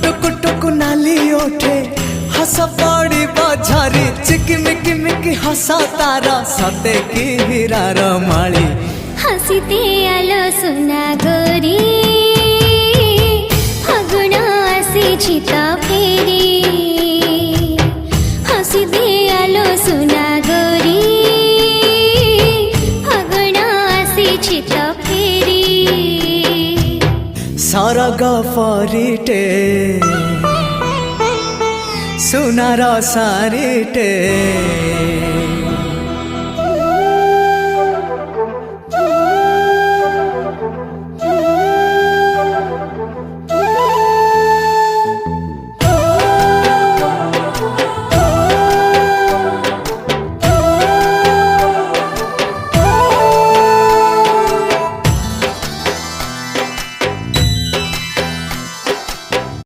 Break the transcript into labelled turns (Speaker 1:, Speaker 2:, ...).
Speaker 1: टुक टुक नाली ओठे हस पड़ी बझारी चिकिमिकी मिकी हसा तारा सते की हीरार माली
Speaker 2: हसीते आलो सुना गोरी फागुण आसी तो फेरी हसीते आलो सुना गोरी फागुण आसी तो फेरी
Speaker 1: सरग परिटे सुनार सारिटे